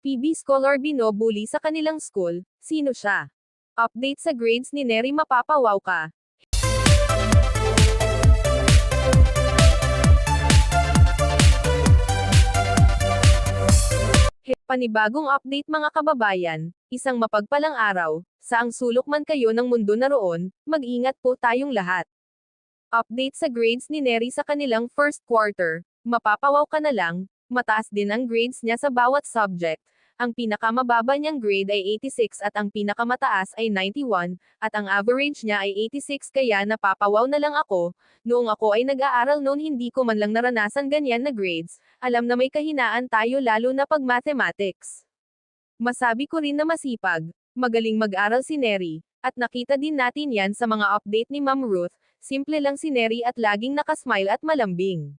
PB Scholar binobully sa kanilang school, sino siya? Update sa grades ni Neri, mapapawaw ka. Panibagong update mga kababayan, isang mapagpalang araw, saang sulok man kayo ng mundo naroon, mag-ingat po tayong lahat. Update sa grades ni Neri sa kanilang first quarter, mapapawaw ka na lang, mataas din ang grades niya sa bawat subject. Ang pinakamababa niyang grade ay 86 at ang pinakamataas ay 91, at ang average niya ay 86 kaya napapawaw na lang ako. Noong ako ay nag-aaral noon hindi ko man lang naranasan ganyan na grades, alam na may kahinaan tayo lalo na pag mathematics. Masabi ko rin na masipag, magaling mag-aral si Neri, at nakita din natin yan sa mga update ni Ma'am Ruth, simple lang si Neri at laging nakasmile at malambing.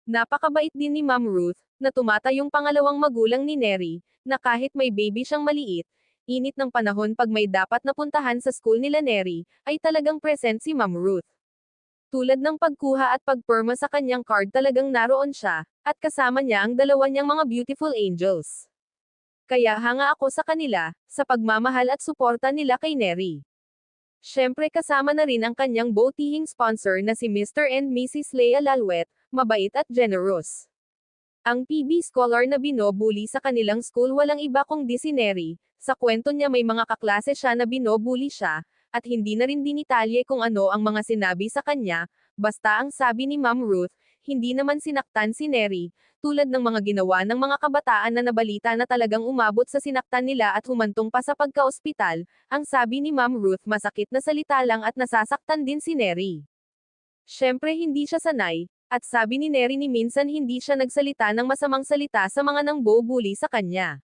Napakabait din ni Ma'am Ruth, na tumatayong pangalawang magulang ni Neri, na kahit may baby siyang maliit, init ng panahon pag may dapat napuntahan sa school nila Neri, ay talagang present si Ma'am Ruth. Tulad ng pagkuha at pagpirma sa kanyang card talagang naroon siya, at kasama niya ang dalawa niyang mga beautiful angels. Kaya hanga ako sa kanila, sa pagmamahal at suporta nila kay Neri. Siyempre kasama na rin ang kanyang botihing sponsor na si Mr. and Mrs. Lea Lalwet, mabait at generous. Ang PB Scholar na binobully sa kanilang school walang iba kundi si Neri. Sa kwento niya may mga kaklase siya na binobully siya, at hindi na rin dinitalye kung ano ang mga sinabi sa kanya, basta ang sabi ni Ma'am Ruth, hindi naman sinaktan si Neri, tulad ng mga ginawa ng mga kabataan na nabalita na talagang umabot sa sinaktan nila at humantong pa sa pagka-ospital. Ang sabi ni Ma'am Ruth masakit na salita lang at nasasaktan din si Neri. Siyempre hindi siya sanay, at sabi ni Neri ni minsan hindi siya nagsalita ng masamang salita sa mga nangbobully sa kanya.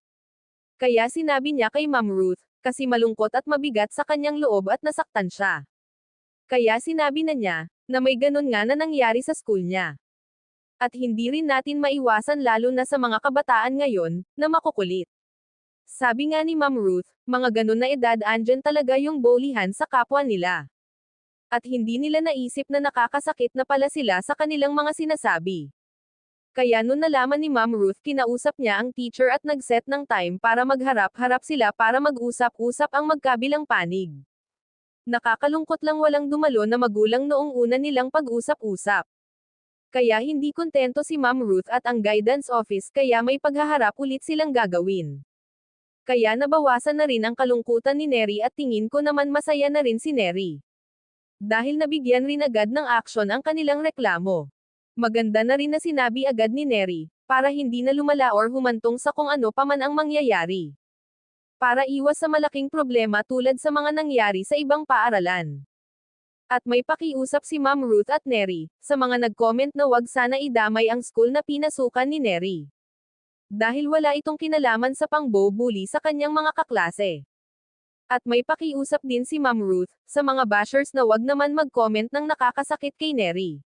Kaya sinabi niya kay Ma'am Ruth, kasi malungkot at mabigat sa kanyang loob at nasaktan siya. Kaya sinabi na niya, na may ganun nga na nangyari sa school niya. At hindi rin natin maiwasan lalo na sa mga kabataan ngayon, na makukulit. Sabi nga ni Ma'am Ruth, mga ganun na edad andyan talaga yung bullyhan sa kapwa nila. At hindi nila naisip na nakakasakit na pala sila sa kanilang mga sinasabi. Kaya nun nalaman ni Ma'am Ruth kinausap niya ang teacher at nag-set ng time para magharap-harap sila para mag-usap-usap ang magkabilang panig. Nakakalungkot lang walang dumalo na magulang noong una nilang pag-usap-usap. Kaya hindi kontento si Ma'am Ruth at ang guidance office kaya may paghaharap ulit silang gagawin. Kaya nabawasan na rin ang kalungkutan ni Neri at tingin ko naman masaya na rin si Neri. Dahil nabigyan rin agad ng aksyon ang kanilang reklamo. Maganda na rin na sinabi agad ni Neri, para hindi na lumala or humantong sa kung ano pa man ang mangyayari. Para iwas sa malaking problema tulad sa mga nangyari sa ibang paaralan. At may pakiusap si Ma'am Ruth at Neri, sa mga nag-comment na wag sana idamay ang school na pinasukan ni Neri. Dahil wala itong kinalaman sa pangbobully sa kanyang mga kaklase. At may pakiusap din si Ma'am Ruth, sa mga bashers na wag naman mag-comment ng nakakasakit kay Neri.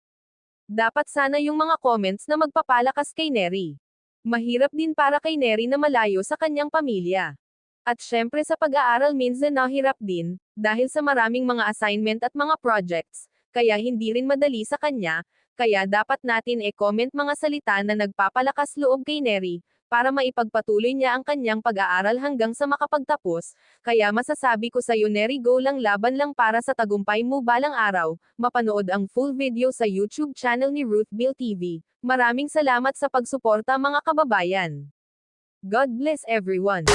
Dapat sana yung mga comments na magpapalakas kay Neri. Mahirap din para kay Neri na malayo sa kanyang pamilya. At syempre sa pag-aaral minsan nahirap din, dahil sa maraming mga assignment at mga projects, kaya hindi rin madali sa kanya, kaya dapat natin e-comment mga salita na nagpapalakas loob kay Neri, para maipagpatuloy niya ang kanyang pag-aaral hanggang sa makapagtapos. Kaya masasabi ko sa'yo Neri, go lang, laban lang para sa tagumpay mo balang araw. Mapanood ang full video sa YouTube channel ni Ruth Bill TV. Maraming salamat sa pagsuporta mga kababayan. God bless everyone.